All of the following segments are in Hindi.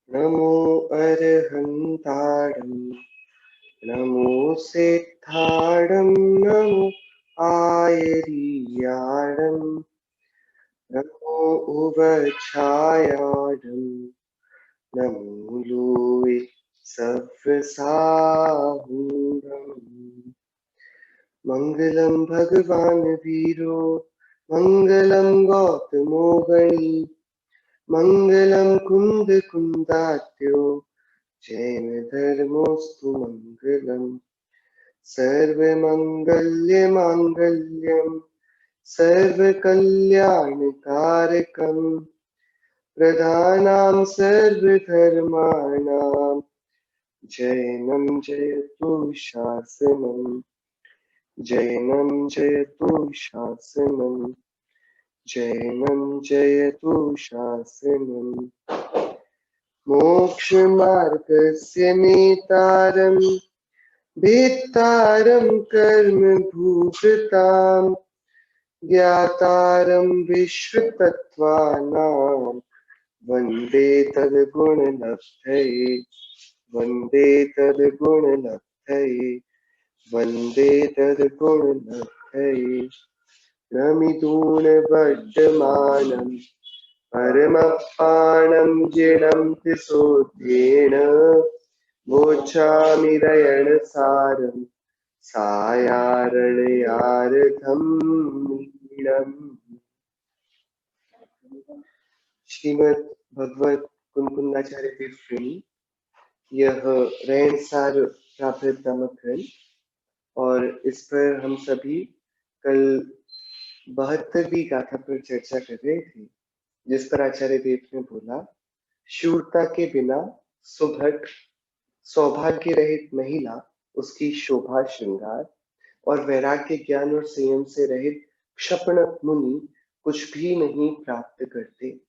नमो अर्हन्तारं नमो सेत्थारं नमो आयर्याडं नमो उवछायाडं नमो लोये सव्यसाहूरम् मङ्गलं भगवान् वीरो मङ्गलं गौतमो गणी मङ्गलं कुन्दकुन्दात्यो जैन धर्मोऽस्तु मङ्गलम् सर्वमङ्गल्यमाङ्गल्यं सर्वकल्याणकारकं प्रधानां सर्वधर्माणां जैनं जयतु शासनं जैनं जयतु शासनं जैनं जयतु शासनं मोक्षमार्गस्य नेतारम् भेत्तारं कर्म भूभृतां ज्ञातारं विश्वतत्त्वानां वन्दे तद्गुणलब्धये वन्दे तद्गुणलब्धये वन्दे तद्गुणलब्धये नमिदूनबद्धमानं परमपाणं जिनं तिसोऽध्येन वोचामि रयणसारं सायारणयार्धं मीडम्। श्रीमद् भगवत कुंकुंदाचार्य देव श्रेणी यह रयणसार प्राप्त नामक ग्रंथ और इस पर हम सभी कल 72वीं गाथा पर चर्चा कर रहे थे, जिस पर आचार्य देव ने बोला शूरता के बिना सुभट सौभाग्य रहित महिला उसकी शोभा श्रृंगार और वैराग्य ज्ञान और संयम से रहित क्षपण मुनि कुछ भी नहीं प्राप्त करते।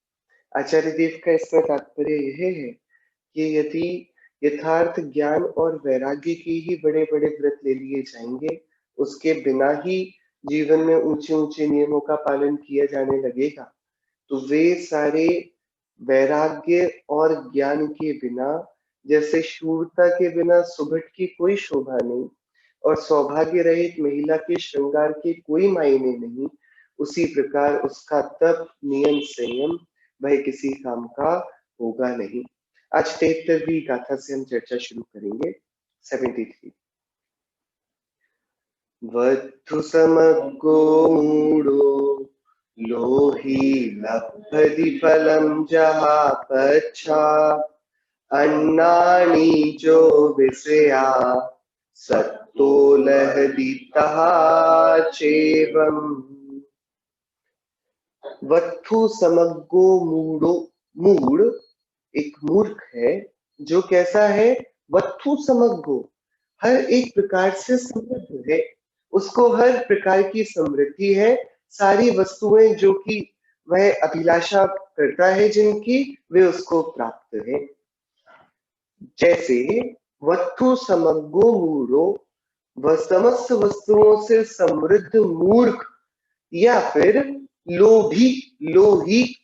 आचार्य देव का इसमें तात्पर्य यह है कि यदि यथार्थ ज्ञान और वैराग्य के ही बड़े बड़े व्रत ले लिए जाएंगे, उसके बिना ही जीवन में ऊंचे ऊंचे नियमों का पालन किया जाने लगेगा, तो वे सारे वैराग्य और ज्ञान के बिना, जैसे शूरता के बिना सुभट की कोई शोभा नहीं और सौभाग्य रहित महिला के श्रृंगार के कोई मायने नहीं, उसी प्रकार उसका तप नियम संयम वह किसी काम का होगा नहीं। आज 73वीं गाथा से हम चर्चा शुरू करेंगे। 73 वत्थु समग्गो मूढो लोही लभ्भति फलं जहापच्छा अन्नानि जो विषया सत्तो लहदितः चेवम्। वत्थु समग्गो मूढ़ो, मूढ़ एक मूर्ख है जो कैसा है, वत्थु समग्गो हर एक प्रकार से समृद्ध है, उसको हर प्रकार की समृद्धि है, सारी वस्तुएं जो कि वह अभिलाषा करता है जिनकी वे उसको प्राप्त है। जैसे वत्थु समग्गो मूढ़ो वह समस्त वस्तुओं से समृद्ध मूर्ख या फिर लोभी लोही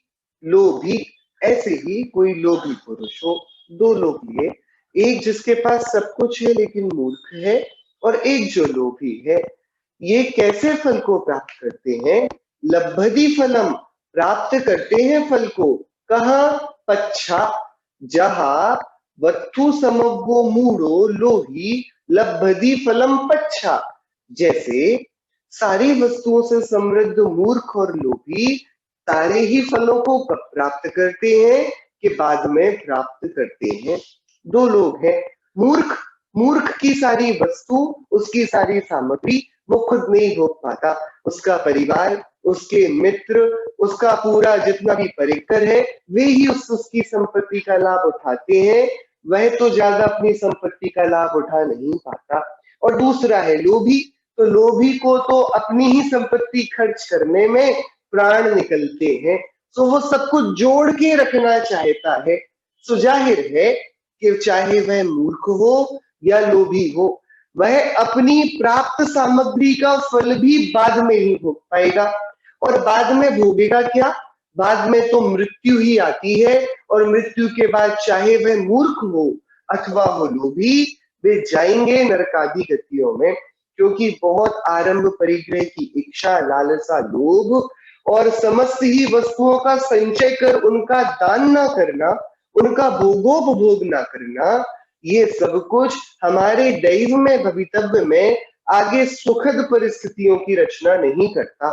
लोभी, ऐसे ही कोई लोभी पुरुष हो। दो लोग लिए, एक जिसके पास सब कुछ है लेकिन मूर्ख है और एक जो लोभी है। ये कैसे फल को प्राप्त करते हैं? लब्धि फलम, प्राप्त करते हैं फल को। कहाँ? पच्छा, जहां वत्थु समग्गो मूढ़ो लोही लब्धि फलम पच्छा, जैसे सारी वस्तुओं से समृद्ध मूर्ख और लोभी सारे ही फलों को प्राप्त करते हैं कि बाद में प्राप्त करते हैं। दो लोग हैं, मूर्ख, मूर्ख की सारी वस्तु, उसकी सारी सामग्री वो खुद नहीं भोग पाता, उसका परिवार, उसके मित्र, उसका पूरा जितना भी परिकर है वे ही उसकी संपत्ति का लाभ उठाते हैं, वह तो ज्यादा अपनी संपत्ति का लाभ उठा नहीं पाता। और दूसरा है लोभी, तो लोभी को तो अपनी ही संपत्ति खर्च करने में प्राण निकलते हैं, तो वो सब कुछ जोड़ के रखना चाहता है। तो जाहिर है कि चाहे वह मूर्ख हो या लोभी हो, वह अपनी प्राप्त सामग्री का फल भी बाद में ही भोग पाएगा। और बाद में भोगेगा क्या? बाद में तो मृत्यु ही आती है, और मृत्यु के बाद चाहे वह मूर्ख हो अथवा वो लोभी, वे जाएंगे नरकादि गतियों में, क्योंकि बहुत आरंभ परिग्रह की इच्छा, लालसा, लोभ और समस्त ही वस्तुओं का संचय कर उनका दान ना करना, उनका भोगोपभोग ना करना, ये सब कुछ हमारे दैव में, भवितव्य में आगे सुखद परिस्थितियों की रचना नहीं करता।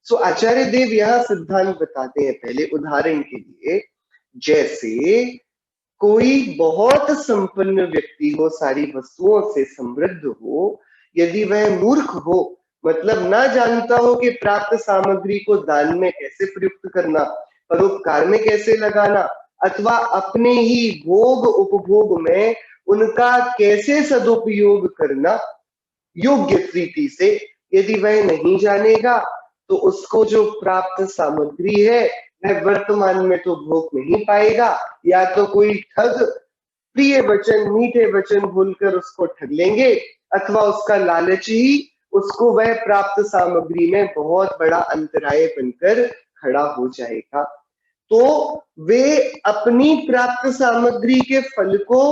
सो आचार्य देव यहाँ सिद्धांत बताते हैं, पहले उदाहरण के लिए, जैसे कोई बहुत संपन्न व्यक्ति हो, सारी वस्तुओं से समृद्ध हो, यदि वह मूर्ख हो, मतलब ना जानता हो कि प्राप्त सामग्री को दान में कैसे प्रयुक्त करना, परोपकार में कैसे लगाना, अथवा अपने ही भोग उपभोग में उनका कैसे सदुपयोग करना योग्य रीति से, यदि वह नहीं जानेगा तो उसको जो प्राप्त सामग्री है वह वर्तमान में तो भोग नहीं पाएगा, या तो कोई ठग प्रिय वचन, मीठे वचन बोलकर उसको ठग लेंगे, अथवा उसका लालच ही उसको वह प्राप्त सामग्री में बहुत बड़ा अंतराय बनकर खड़ा हो जाएगा। तो वे अपनी प्राप्त सामग्री के फल को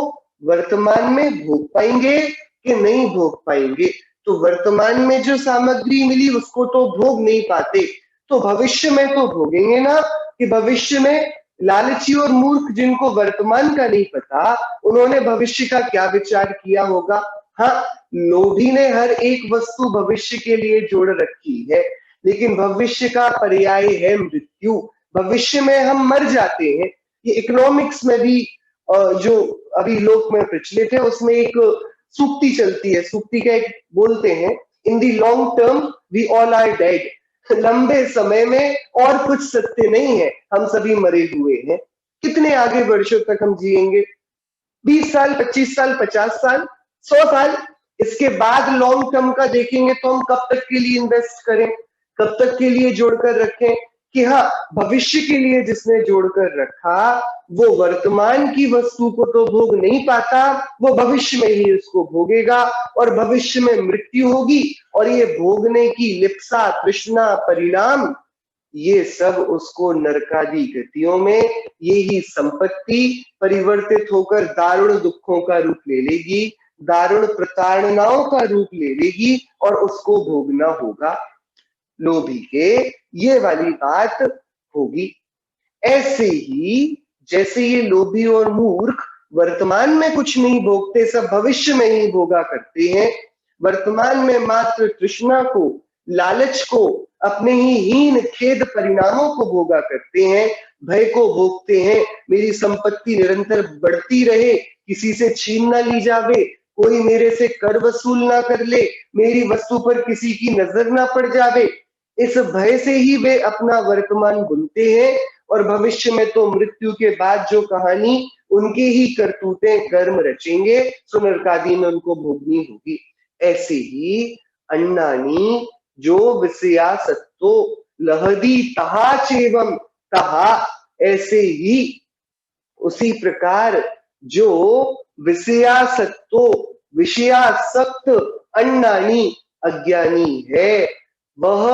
वर्तमान में भोग पाएंगे कि नहीं भोग पाएंगे। तो वर्तमान में जो सामग्री मिली उसको तो भोग नहीं पाते, तो भविष्य में तो भोगेंगे ना, कि भविष्य में लालची और मूर्ख जिनको वर्तमान का नहीं पता, उन्होंने भविष्य का क्या विचार किया होगा। हाँ, लोभी ने हर एक वस्तु भविष्य के लिए जोड़ रखी है, लेकिन भविष्य का पर्याय है मृत्यु। भविष्य में हम मर जाते हैं। ये इकोनॉमिक्स में भी जो अभी लोक में प्रचलित है, उसमें एक सूक्ति चलती है, सूक्ति का एक बोलते हैं, in the long term we all are dead. लंबे समय में और कुछ सत्य नहीं है, हम सभी मरे हुए हैं। कितने आगे वर्षों तक हम जिएंगे? 20 साल, 25 साल, 50 साल, 100 साल। इसके बाद लॉन्ग टर्म का देखेंगे तो हम कब तक के लिए इन्वेस्ट करें, कब तक के लिए जोड़कर रखें, कि हाँ, भविष्य के लिए जिसने जोड़कर रखा वो वर्तमान की वस्तु को तो भोग नहीं पाता, वो भविष्य में ही उसको भोगेगा, और भविष्य में मृत्यु होगी, और ये भोगने की लिप्सा, तृष्णा, परिणाम, ये सब उसको नरकादि गतियों में यही संपत्ति परिवर्तित होकर दारुण दुखों का रूप ले लेगी, दारुण प्रताड़नाओं का रूप ले लेगी, और उसको भोगना होगा। लोभी के ये वाली बात होगी। ऐसे ही जैसे ये लोभी और मूर्ख वर्तमान में कुछ नहीं भोगते, सब भविष्य में ही भोगा करते हैं, वर्तमान में मात्र तृष्णा को, लालच को, अपने ही हीन खेद परिणामों को भोगा करते हैं, भय को भोगते हैं, मेरी संपत्ति निरंतर बढ़ती रहे, किसी से छीन ना ली जावे, कोई मेरे से कर वसूल ना कर ले, मेरी वस्तु पर किसी की नजर ना पड़ जावे, इस भय से ही वे अपना वर्तमान बुनते हैं, और भविष्य में तो मृत्यु के बाद जो कहानी उनके ही करतूतें कर्म रचेंगे, सो नरकादि में उनको भोगनी होगी। ऐसे ही अन्नानी जो विषयासक्तो लहदी तहा चेवम तहा, ऐसे ही उसी प्रकार जो विषयासक्तो, विषयासक्त अन्नानी अज्ञानी है, वह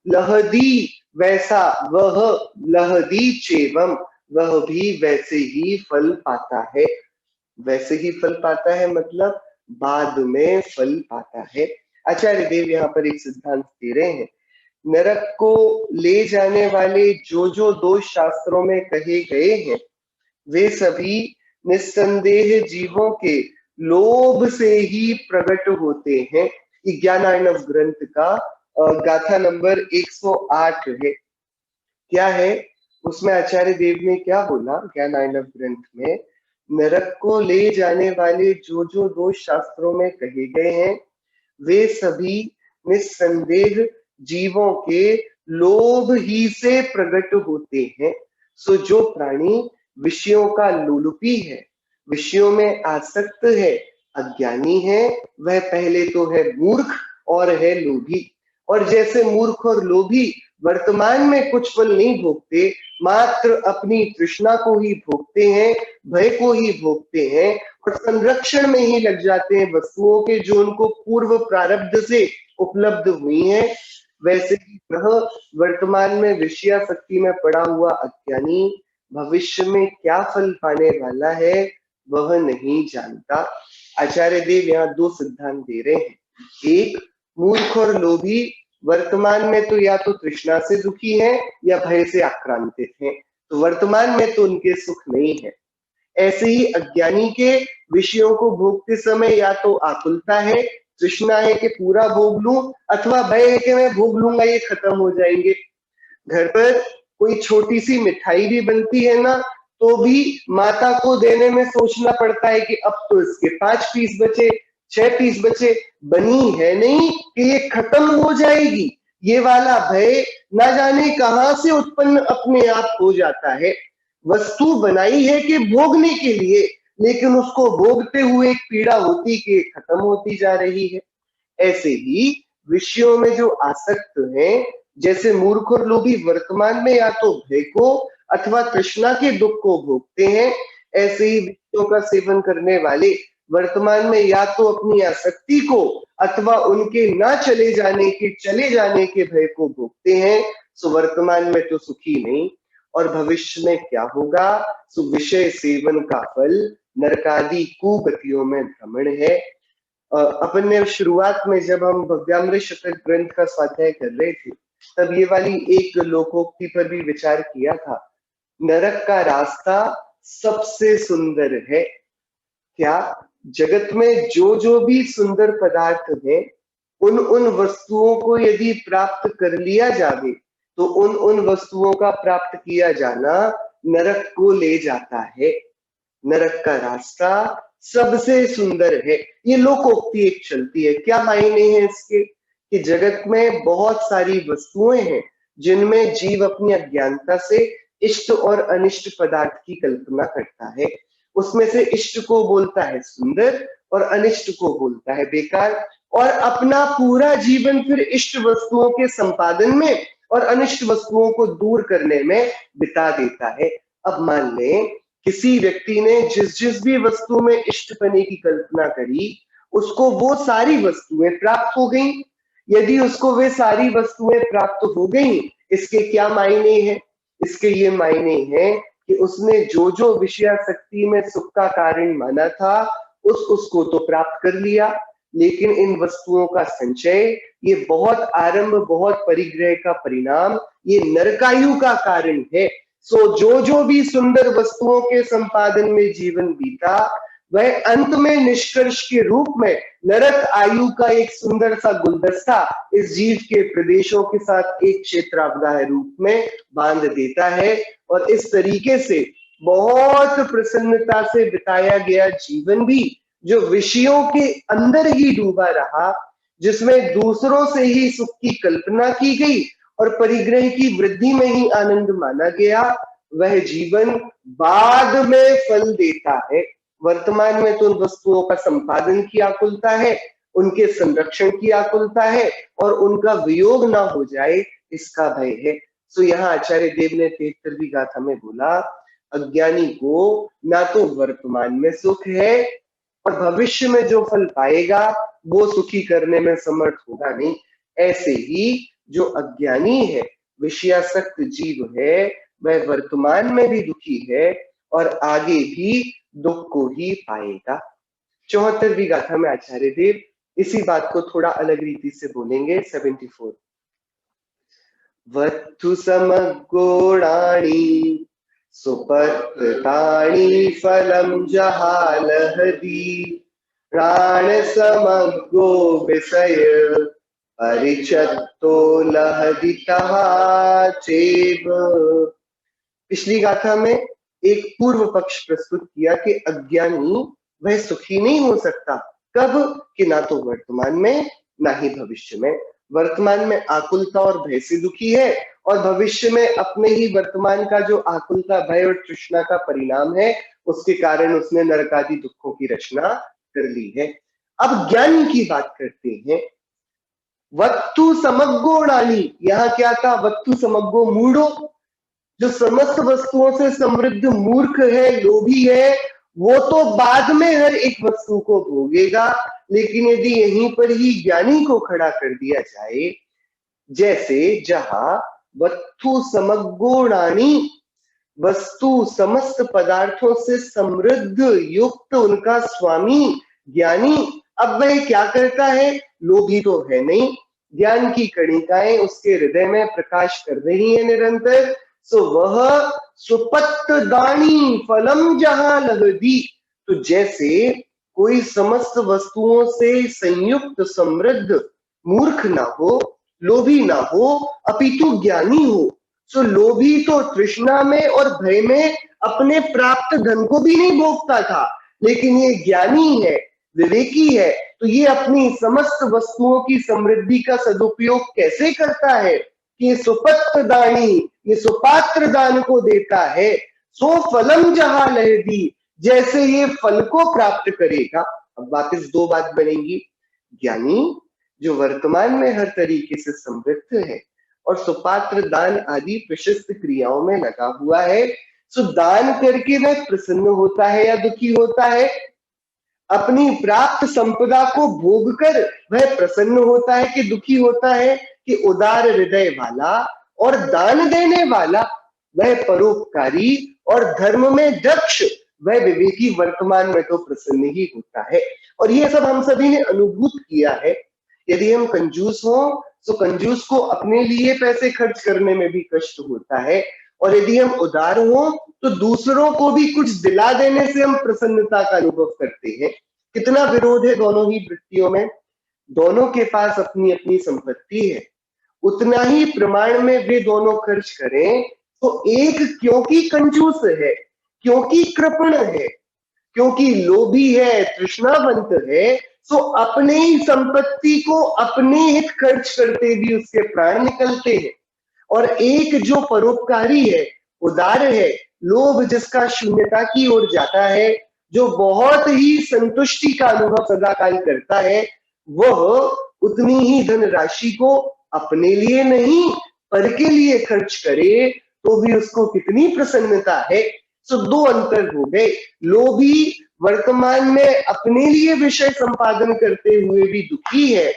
लहदी, वैसा वह लहदी चेवम, वह भी वैसे ही फल पाता है। वैसे ही फल पाता है मतलब बाद में फल पाता है। आचार्य देव यहाँ पर एक सिद्धांत दे रहे हैं, नरक को ले जाने वाले जो जो दोष शास्त्रों में कहे गए हैं, वे सभी निस्संदेह जीवों के लोभ से ही प्रकट होते हैं। ज्ञानार्णव ग्रंथ का गाथा नंबर 108 है। क्या है उसमें? आचार्य देव ने क्या बोला ज्ञानार्णव ग्रंथ में? नरक को ले जाने वाले जो जो दोष शास्त्रों में कहे गए हैं, वे सभी निस्संदेह जीवों के लोभ ही से प्रकट होते हैं। सो जो प्राणी विषयों का लोलुपी है, विषयों में आसक्त है, अज्ञानी है, वह पहले तो है मूर्ख और है लोभी। और जैसे मूर्ख और लोभी वर्तमान में कुछ फल नहीं भोगते, मात्र अपनी तृष्णा को ही भोगते हैं, भय को ही भोगते हैं, और संरक्षण में ही लग जाते हैं वस्तुओं के जो उनको पूर्व प्रारब्ध से उपलब्ध हुई हैं, वैसे ही वह वर्तमान में विषयासक्ति में पड़ा हुआ अज्ञानी भविष्य में क्या फल पाने वाला है वह नहीं जानता। आचार्य देव यहाँ दो सिद्धांत दे रहे हैं। एक, मूर्ख और लोभी वर्तमान में तो या तो तृष्णा से दुखी है या भय से आक्रांतित है, तो वर्तमान में तो उनके सुख नहीं है। ऐसे ही अज्ञानी के विषयों को भोगते समय या तो आकुलता है, तृष्णा है कि पूरा भोग लूं, अथवा भय है कि मैं भोग लूंगा ये खत्म हो जाएंगे। घर पर कोई छोटी सी मिठाई भी बनती है ना, तो भी माता को देने में सोचना पड़ता है कि अब तो इसके 5 पीस बचे, 6 पीस बचे, बनी है नहीं कि ये खत्म हो जाएगी। ये वाला भय ना जाने कहां से उत्पन्न अपने आप हो जाता है। वस्तु बनाई है कि भोगने के लिए, लेकिन उसको भोगते हुए एक पीड़ा होती कि खत्म होती जा रही है। ऐसे ही विषयों में जो आसक्त हैं, जैसे मूर्ख और लोभी वर्तमान में या तो भय को अथवा तृष्णा के दुख को भोगते हैं, ऐसे ही विषयों का सेवन करने वाले वर्तमान में या तो अपनी आसक्ति को अथवा उनके ना चले जाने के भय को भोगते हैं। सो वर्तमान में तो सुखी नहीं, और भविष्य में क्या होगा? सो विषय सेवन का फल नरकादि कुगतियों में भ्रमण है। अपन ने शुरुआत में जब हम भव्यामृत शतक ग्रंथ का स्वाध्याय कर रहे थे, तब ये वाली एक लोकोक्ति पर भी विचार किया था। नरक का रास्ता सबसे सुंदर है। क्या जगत में जो भी सुंदर पदार्थ है, उन उन वस्तुओं को यदि प्राप्त कर लिया जावे, तो उन उन वस्तुओं का प्राप्त किया जाना नरक को ले जाता है। नरक का रास्ता सबसे सुंदर है। ये लोकोक्ति एक चलती है। क्या मायने हैं इसके? कि जगत में बहुत सारी वस्तुएं हैं जिनमें जीव अपनी अज्ञानता से इष्ट और अनिष्ट पदार्थ की कल्पना करता है। उसमें से इष्ट को बोलता है सुंदर और अनिष्ट को बोलता है बेकार, और अपना पूरा जीवन फिर इष्ट वस्तुओं के संपादन में और अनिष्ट वस्तुओं को दूर करने में बिता देता है। अब मान लें किसी व्यक्ति ने जिस जिस भी वस्तु में इष्टपने की कल्पना करी, उसको वो सारी वस्तुएं प्राप्त हो गई। यदि उसको वे सारी वस्तुएं प्राप्त हो गई, इसके क्या मायने हैं? इसके ये मायने हैं कि उसने जो विषयासक्ति में सुख का कारण माना था, उसको तो प्राप्त कर लिया, लेकिन इन वस्तुओं का संचय, ये बहुत आरंभ, बहुत परिग्रह का परिणाम, ये नरकायु का कारण है। सो जो भी सुंदर वस्तुओं के संपादन में जीवन बीता, वह अंत में निष्कर्ष के रूप में नरक आयु का एक सुंदर सा गुलदस्ता इस जीव के प्रदेशों के साथ एक क्षेत्रावधाह रूप में बांध देता है। और इस तरीके से बहुत प्रसन्नता से बिताया गया जीवन भी, जो विषयों के अंदर ही डूबा रहा, जिसमें दूसरों से ही सुख की कल्पना की गई और परिग्रह की वृद्धि में ही आनंद माना गया, वह जीवन बाद में फल देता है। वर्तमान में तो उन वस्तुओं का संपादन की आकुलता है, उनके संरक्षण की आकुलता है, और उनका वियोग ना हो जाए इसका भय है। सो यहाँ आचार्य देव ने 73वीं गाथा में बोला, अज्ञानी को ना तो वर्तमान में सुख है और भविष्य में जो फल पाएगा वो सुखी करने में समर्थ होगा नहीं। ऐसे ही जो अज्ञानी है, विषयासक्त जीव है, वह वर्तमान में भी दुखी है और आगे भी दुख को ही पाएगा। 74वीं गाथा में आचार्य देव इसी बात को थोड़ा अलग रीति से बोलेंगे। 74, वत्थु समगोणाणि सुपत्तानि फलम जहालहदी प्राण समग्गो विषय परिचत्तो लहदितः चेव। पिछली गाथा में एक पूर्व पक्ष प्रस्तुत किया कि अज्ञानी वह सुखी नहीं हो सकता। कब? कि ना तो वर्तमान में ना ही भविष्य में। वर्तमान में आकुलता और भय से दुखी है, और भविष्य में अपने ही वर्तमान का जो आकुलता, भय और तृष्णा का परिणाम है, उसके कारण उसने नरकादि दुखों की रचना कर ली है। अब ज्ञानी की बात करते हैं। वत्तु समग्गोणानि, यहाँ क्या था? वत्तु समग्गो मूढ़ो, जो समस्त वस्तुओं से समृद्ध मूर्ख है, लोभी है, वो तो बाद में हर एक वस्तु को भोगेगा। लेकिन यदि यहीं पर ही ज्ञानी को खड़ा कर दिया जाए, जैसे जहां वस्तु समग्गुणानी, वस्तु समस्त पदार्थों से समृद्ध युक्त उनका स्वामी ज्ञानी, अब वह क्या करता है? लोभी तो है नहीं, ज्ञान की कणिकाएं उसके हृदय में प्रकाश कर रही है निरंतर। सो वह सुपत्त दानी फलम जहां लहदी, तो जैसे कोई समस्त वस्तुओं से संयुक्त समृद्ध मूर्ख ना हो, लोभी ना हो, अपितु ज्ञानी हो। सो लोभी तो तृष्णा में और भय में अपने प्राप्त धन को भी नहीं भोगता था, लेकिन ये ज्ञानी है, विवेकी है, तो ये अपनी समस्त वस्तुओं की समृद्धि का सदुपयोग कैसे करता है कि ये सुपत्र दानी, ये सुपात्र दान को देता है। सो फलम जहां लहदी, जैसे ये फल को प्राप्त करेगा। अब वापस दो बात बनेंगी, ज्ञानी जो वर्तमान में हर तरीके से समृद्ध है और सुपात्र दान आदि प्रशस्त क्रियाओं में लगा हुआ है, सो दान करके वह प्रसन्न होता है या दुखी होता है? अपनी प्राप्त संपदा को भोग कर वह प्रसन्न होता है कि दुखी होता है? कि उदार हृदय वाला और दान देने वाला, वह परोपकारी और धर्म में दक्ष, वह विवेकी वर्तमान में तो प्रसन्न ही होता है। और ये सब हम सभी ने अनुभूत किया है। यदि हम कंजूस हो तो कंजूस को अपने लिए पैसे खर्च करने में भी कष्ट होता है, और यदि हम उदार हो तो दूसरों को भी कुछ दिला देने से हम प्रसन्नता का अनुभव करते हैं। कितना विरोध है दोनों ही वृत्तियों में। दोनों के पास अपनी अपनी संपत्ति है, उतना ही प्रमाण में वे दोनों खर्च करें तो एक क्योंकि कंजूस है, क्योंकि कृपण है, क्योंकि लोभी है, तृष्णावंत है, सो अपने ही संपत्ति को अपने हित खर्च करते भी उसके प्राण निकलते हैं। और एक जो परोपकारी है, उदार है, लोभ जिसका शून्यता की ओर जाता है, जो बहुत ही संतुष्टि का अनुभव सदाकाल करता है, वह उतनी ही धनराशि को अपने लिए नहीं पर के लिए खर्च करे तो भी उसको कितनी प्रसन्नता है। सो दो अंतर हो गए। लोभी वर्तमान में अपने लिए विषय संपादन करते हुए भी दुखी है,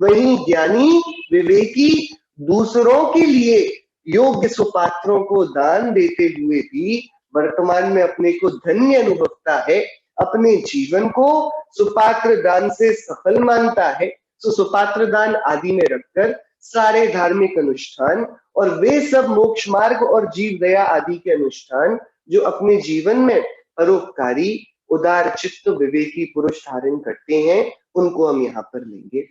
वहीं ज्ञानी विवेकी दूसरों के लिए योग्य सुपात्रों को दान देते हुए भी वर्तमान में अपने को धन्य अनुभवता है, अपने जीवन को सुपात्र दान से सफल मानता है। तो सुपात्र दान आदि में रखकर सारे धार्मिक अनुष्ठान और वे सब मोक्ष मार्ग और जीव दया आदि के अनुष्ठान जो अपने जीवन में परोपकारी उदार चित्त विवेकी पुरुष धारण करते हैं, उनको हम यहाँ पर लेंगे।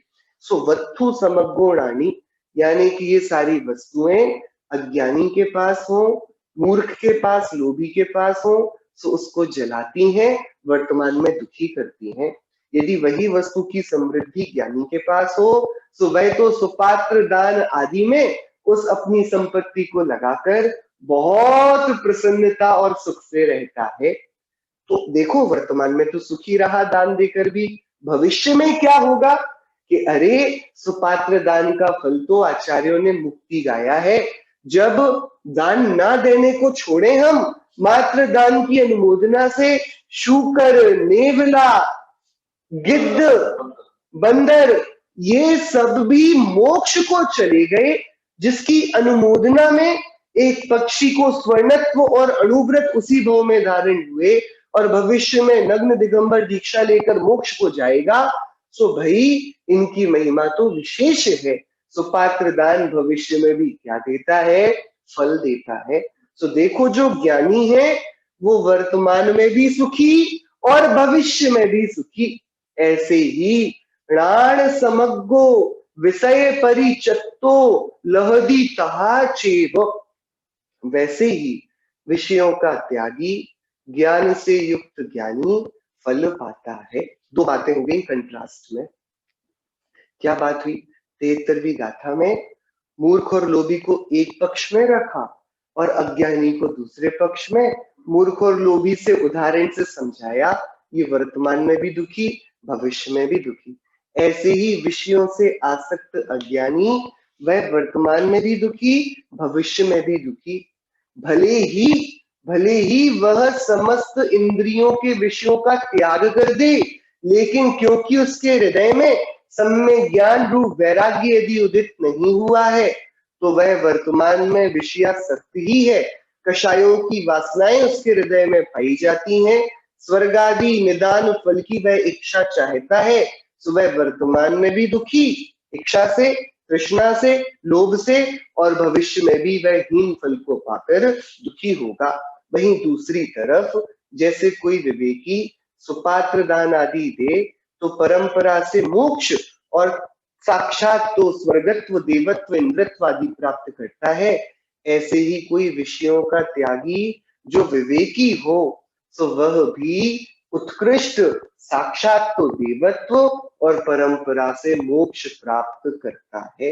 सो वत्थु समग्गुणानि, यानी कि ये सारी वस्तुएं अज्ञानी के पास हो, मूर्ख के पास, लोभी के पास हो, सो उसको जलाती हैं, वर्तमान में दुखी करती हैं। यदि वही वस्तु की समृद्धि ज्ञानी के पास हो तो वह तो सुपात्र दान आदि में उस अपनी संपत्ति को लगाकर बहुत प्रसन्नता और सुख से रहता है। तो देखो वर्तमान में तो सुखी रहा दान देकर भी, भविष्य में क्या होगा कि अरे सुपात्र दान का फल तो आचार्यों ने मुक्ति गाया है। जब दान ना देने को छोड़े हम, मात्र दान की अनुमोदना से शूकर, नेवला, गिद्ध, बंदर, ये सब भी मोक्ष को चले गए, जिसकी अनुमोदना में एक पक्षी को स्वर्णत्व और अणुव्रत उसी भाव में धारण हुए और भविष्य में नग्न दिगंबर दीक्षा लेकर मोक्ष को जाएगा। सो भाई इनकी महिमा तो विशेष है। सुपात्र दान भविष्य में भी क्या देता है? फल देता है। सो देखो जो ज्ञानी है वो वर्तमान में भी सुखी और भविष्य में भी सुखी। ऐसे ही प्राण समग्गो विषय परिचत्तो लहदी तहा चेव, वैसे ही विषयों का त्यागी ज्ञान से युक्त ज्ञानी फल पाता है। दो बातें हो गई कंट्रास्ट में। क्या बात हुई? 73वीं गाथा में मूर्ख और लोभी को एक पक्ष में रखा और अज्ञानी को दूसरे पक्ष में। मूर्ख और लोभी से उदाहरण से समझाया ये वर्तमान में भी दुखी, भविष्य में भी दुखी। ऐसे ही विषयों से आसक्त अज्ञानी वह वर्तमान में भी दुखी, भविष्य में भी दुखी। भले ही वह समस्त इंद्रियों के विषयों का त्याग कर दे, लेकिन क्योंकि उसके हृदय में सम्यक ज्ञान रूप वैराग्य यदि उदित नहीं हुआ है तो वह वर्तमान में विषयासक्त ही है। कषायों की वासनाएं उसके हृदय में पाई जाती हैं। स्वर्ग आदि निदान फल की वह इच्छा चाहता है, तो वह वर्तमान में भी दुखी इच्छा से, तृष्णा से, लोभ से, और भविष्य में भी वह हीन फल को पाकर दुखी होगा। वहीं दूसरी तरफ जैसे कोई विवेकी सुपात्र दान आदि दे तो परंपरा से मोक्ष और साक्षात तो स्वर्गत्व, देवत्व, इंद्रत्व आदि प्राप्त करता है। ऐसे ही कोई विषयों का त्यागी जो विवेकी हो तो वह भी उत्कृष्ट साक्षात तो देवत्व और परंपरा से मोक्ष प्राप्त करता है।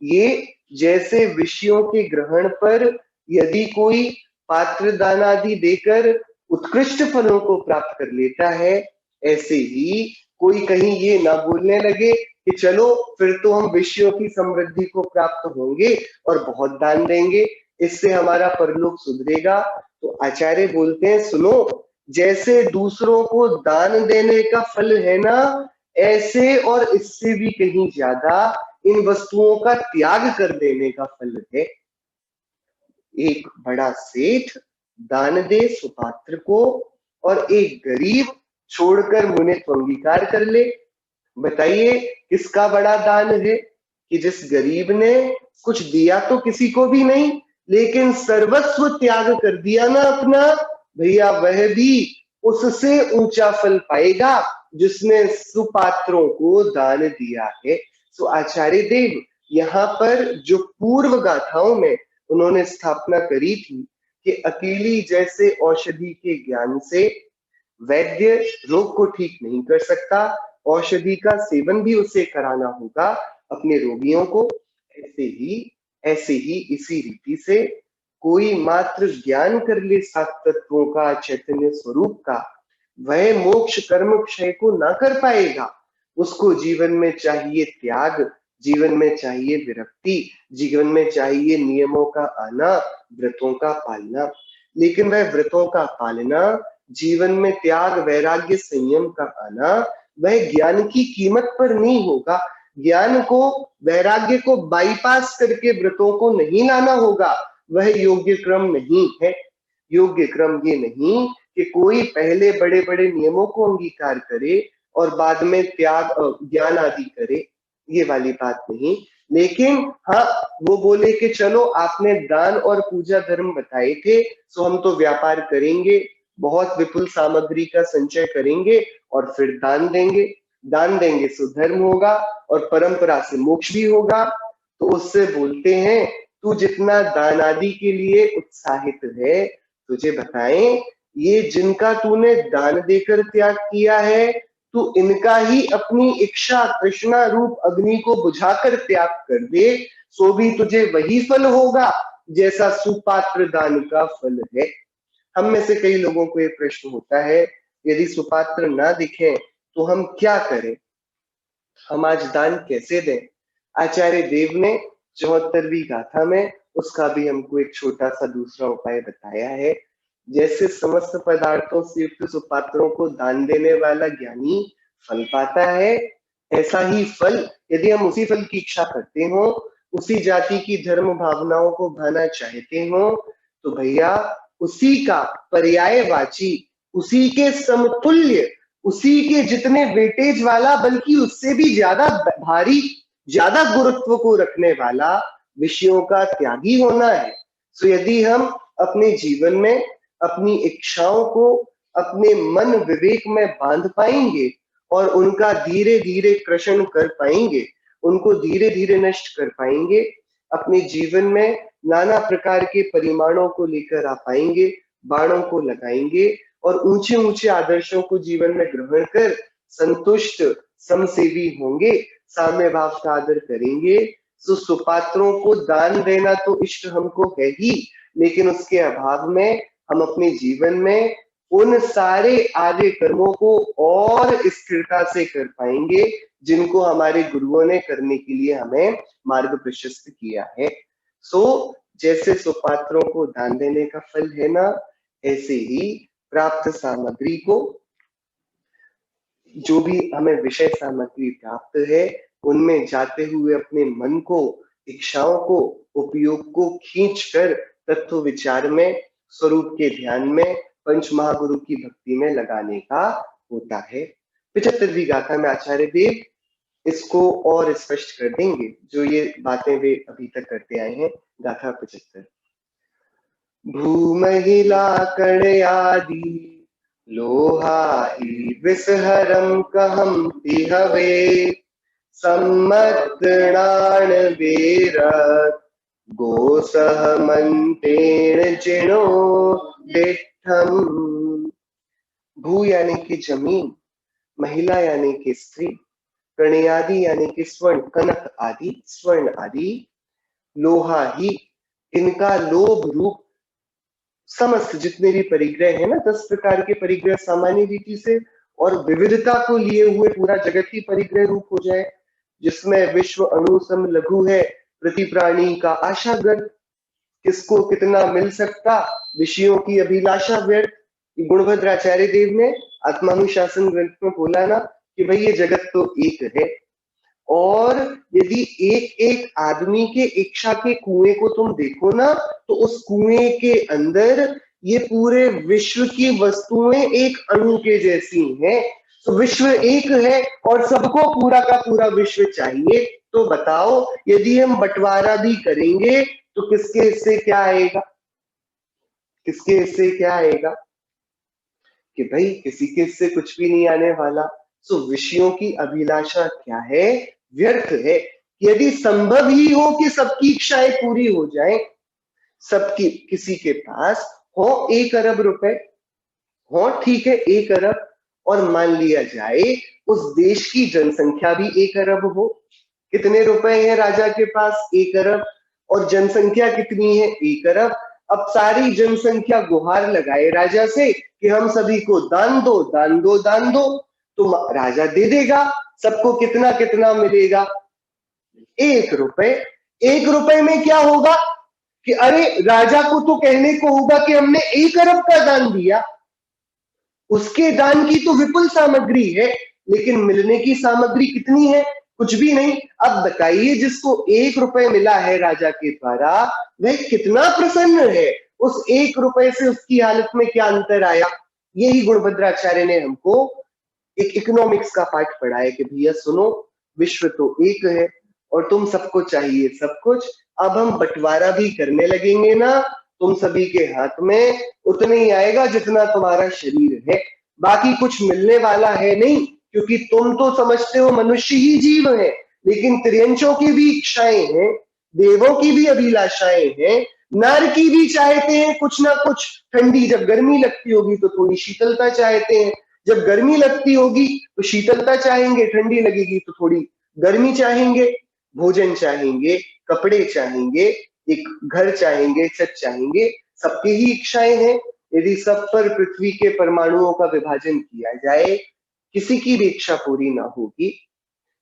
ये जैसे विषयों के ग्रहण पर यदि कोई पात्र दान आदि देकर उत्कृष्ट फलों को प्राप्त कर लेता है, ऐसे ही कोई कहीं ये ना बोलने लगे कि चलो फिर तो हम विषयों की समृद्धि को प्राप्त होंगे और बहुत दान देंगे, इससे हमारा परलोक सुधरेगा। तो आचार्य बोलते हैं सुनो, जैसे दूसरों को दान देने का फल है ना, ऐसे और इससे भी कहीं ज्यादा इन वस्तुओं का त्याग कर देने का फल है। एक बड़ा सेठ दान दे सुपात्र को और एक गरीब छोड़कर मुनित्व अंगीकार कर ले। बताइए किसका बड़ा दान है कि जिस गरीब ने कुछ दिया तो किसी को भी नहीं, लेकिन सर्वस्व त्याग कर दिया ना अपना, भैया वह भी उससे ऊंचा फल पाएगा जिसने सुपात्रों को दान दिया है। सो आचार्य देव यहाँ पर जो पूर्व गाथाओं में उन्होंने स्थापना करी थी कि अकेली जैसे औषधि के ज्ञान से वैद्य रोग को ठीक नहीं कर सकता, औषधि का सेवन भी उसे कराना होगा अपने रोगियों को, ऐसे ही इसी रीति से कोई मात्र ज्ञान कर ले सात तत्वों का, चैतन्य स्वरूप का, वह मोक्ष कर्म क्षय को ना कर पाएगा। उसको जीवन में चाहिए त्याग, जीवन में चाहिए विरक्ति, जीवन में चाहिए नियमों का आना, व्रतों का पालना। लेकिन वह व्रतों का पालना, जीवन में त्याग, वैराग्य, संयम का आना, वह ज्ञान की कीमत पर नहीं होगा। ज्ञान को, वैराग्य को बाईपास करके व्रतों को नहीं लाना होगा, वह योग्य क्रम नहीं है। योग्य क्रम ये नहीं कि कोई पहले बड़े बड़े नियमों को अंगीकार करे और बाद में त्याग ज्ञान आदि करे, ये वाली बात नहीं। लेकिन हाँ, वो बोले कि चलो आपने दान और पूजा धर्म बताए थे, तो हम तो व्यापार करेंगे, बहुत विपुल सामग्री का संचय करेंगे और फिर दान देंगे। दान देंगे सो धर्म होगा और परंपरा से मोक्ष भी होगा। तो उससे बोलते हैं तू जितना दान आदि के लिए उत्साहित है, तुझे बताएं ये जिनका तूने दान देकर त्याग किया है, तू इनका ही अपनी इच्छा तृष्णा रूप अग्नि को बुझाकर त्याग कर दे, सो भी तुझे वही फल होगा जैसा सुपात्र दान का फल है। हम में से कई लोगों को ये प्रश्न होता है, यदि सुपात्र ना दिखे तो हम क्या करें, हम आज दान कैसे दें? आचार्य देव ने 74वीं गाथा में उसका भी हमको एक छोटा सा दूसरा उपाय बताया है। जैसे समस्त पदार्थों से युक्त सुपात्रों को दान देने वाला ज्ञानी फल पाता है, ऐसा ही फल यदि हम उसी फल की इच्छा करते हो, उसी जाति की धर्म भावनाओं को भाना चाहते हो, तो भैया उसी का पर्यायवाची, उसी के समतुल्य, उसी के जितने वेटेज वाला, बल्कि उससे भी ज्यादा भारी, ज्यादा गुरुत्व को रखने वाला विषयों का त्यागी होना है। तो यदि हम अपने जीवन में अपनी इच्छाओं को अपने मन विवेक में बांध पाएंगे और उनका धीरे धीरे कृषण कर पाएंगे, उनको धीरे धीरे नष्ट कर पाएंगे, अपने जीवन में नाना प्रकार के परिमाणों को लेकर आ पाएंगे, बाणों को लगाएंगे और ऊंचे ऊंचे आदर्शों को जीवन में ग्रहण कर संतुष्ट समसेवी होंगे, साम्य भाव का आदर करेंगे। तो सुपात्रों को दान देना तो इष्ट हमको है ही, लेकिन उसके अभाव में हम अपने जीवन में उन सारे आर्य कर्मों को और स्थिरता से कर पाएंगे जिनको हमारे गुरुओं ने करने के लिए हमें मार्ग प्रशस्त किया है। सो जैसे सुपात्रों को दान देने का फल है ना, ऐसे ही प्राप्त सामग्री को जो भी हमें विषय सामग्री प्राप्त है उनमें जाते हुए अपने मन को, इच्छाओं को, उपयोग को खींच कर तत्व विचार में, स्वरूप के ध्यान में, पंच महागुरु की भक्ति में लगाने का होता है। 75वीं गाथा में आचार्य देव इसको और स्पष्ट कर देंगे, जो ये बातें वे अभी तक करते आए हैं। गाथा 75। भूमहिला कणयादि लोहाहि विषहरं कहं पिहवे सम्मतृणान वेरत् गोसहमन्तेन चिणो दिठम्। भू यानी कि जमीन, महिला यानी कि स्त्री, कणयादि यानी कि स्वर्ण, कनक आदि, स्वर्ण आदि, लोहा ही, इनका लोभ रूप समस्त जितने भी परिग्रह है ना, 10 प्रकार के परिग्रह सामान्य रीति से और विविधता को लिए हुए पूरा जगत ही परिग्रह रूप हो जाए, जिसमें विश्व अणु सम लघु है, प्रति प्राणी का आशागत, किसको कितना मिल सकता, विषयों की अभिलाषा व्यर्थ। गुणभद्राचार्य देव ने आत्मानुशासन ग्रंथ में बोला ना कि भाई ये जगत तो एक है, और यदि एक एक आदमी के इच्छा के कुएं को तुम देखो ना, तो उस कुएं के अंदर ये पूरे विश्व की वस्तुएं एक अणु के जैसी हैं। तो विश्व एक है और सबको पूरा का पूरा विश्व चाहिए। तो बताओ, यदि हम बंटवारा भी करेंगे तो किसके हिस्से क्या आएगा, किसके हिस्से क्या आएगा? कि भाई किसी के हिस्से कुछ भी नहीं आने वाला। सो विषयों की अभिलाषा क्या है? व्यर्थ है। यदि संभव ही हो कि सबकी इच्छाएं पूरी हो जाएं, सबकी, किसी के पास हो 1 अरब रुपए, हो ठीक है 1 अरब, और मान लिया जाए उस देश की जनसंख्या भी 1 अरब हो। कितने रुपए हैं राजा के पास? 1 अरब। और जनसंख्या कितनी है? 1 अरब। अब सारी जनसंख्या गुहार लगाए राजा से कि हम सभी को दान दो, दान दो, दान दो, तो राजा दे देगा। सबको कितना कितना मिलेगा? 1 रुपए। 1 रुपए में क्या होगा कि अरे राजा को तो कहने को होगा कि हमने 1 अरब का दान दिया, उसके दान की तो विपुल सामग्री है, लेकिन मिलने की सामग्री कितनी है? कुछ भी नहीं। अब बताइए, जिसको 1 रुपए मिला है राजा के द्वारा, वह कितना प्रसन्न है। उस 1 रुपए से उसकी हालत में क्या अंतर आया? यही गुणभद्राचार्य ने हमको एक इकोनॉमिक्स का पाठ पढ़ाया कि भैया सुनो, विश्व तो एक है और तुम सबको चाहिए सब कुछ। अब हम बंटवारा भी करने लगेंगे ना, तुम सभी के हाथ में उतना ही आएगा जितना तुम्हारा शरीर है, बाकी कुछ मिलने वाला है नहीं। क्योंकि तुम तो समझते हो मनुष्य ही जीव है, लेकिन त्रियंचों की भी इच्छाएं हैं, देवों की भी अभिलाषाएं हैं, नर की भी चाहते हैं कुछ ना कुछ। ठंडी जब गर्मी लगती होगी तो थोड़ी शीतलता चाहते हैं, जब गर्मी लगती होगी तो शीतलता चाहेंगे, ठंडी लगेगी तो थोड़ी गर्मी चाहेंगे। भोजन चाहेंगे, कपड़े चाहेंगे, एक घर चाहेंगे, छत चाहेंगे, सबकी ही इच्छाएं हैं। यदि सब पर पृथ्वी के परमाणुओं का विभाजन किया जाए, किसी की भी इच्छा पूरी ना होगी।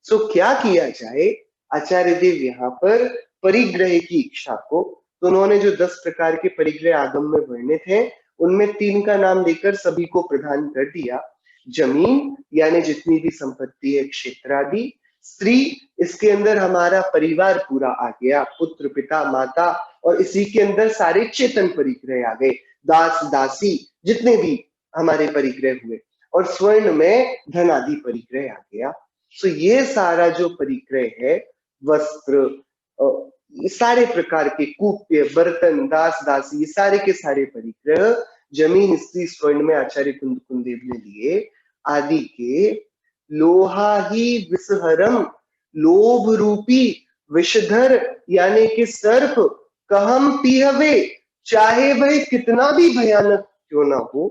सो क्या किया जाए? आचार्य देव यहाँ पर परिग्रह की इच्छा को, तो उन्होंने जो 10 प्रकार के परिग्रह आगम में वर्णित हैं, उनमें 3 का नाम लेकर सभी को प्रदान कर दिया। जमीन यानी जितनी भी संपत्ति है, क्षेत्र आदि। स्त्री, इसके अंदर हमारा परिवार पूरा आ गया, पुत्र, पिता, माता, और इसी के अंदर सारे चेतन परिग्रह आ गए, दास, दासी, जितने भी हमारे परिग्रह हुए। और स्वर्ण में धन आदि परिग्रह आ गया। सो ये सारा जो परिग्रह है, वस्त्र, ये सारे प्रकार के कूप्य, बर्तन, दास, दासी, ये सारे के सारे परिग्रह जमीन, स्त्री, स्वर्ण में आचार्य कुंदेव ने लिए आदि के लोहा ही विषहरम, लोभ रूपी विषधर यानी कि सर्प, कहम पिहवे, चाहे वह कितना भी भयानक क्यों ना हो।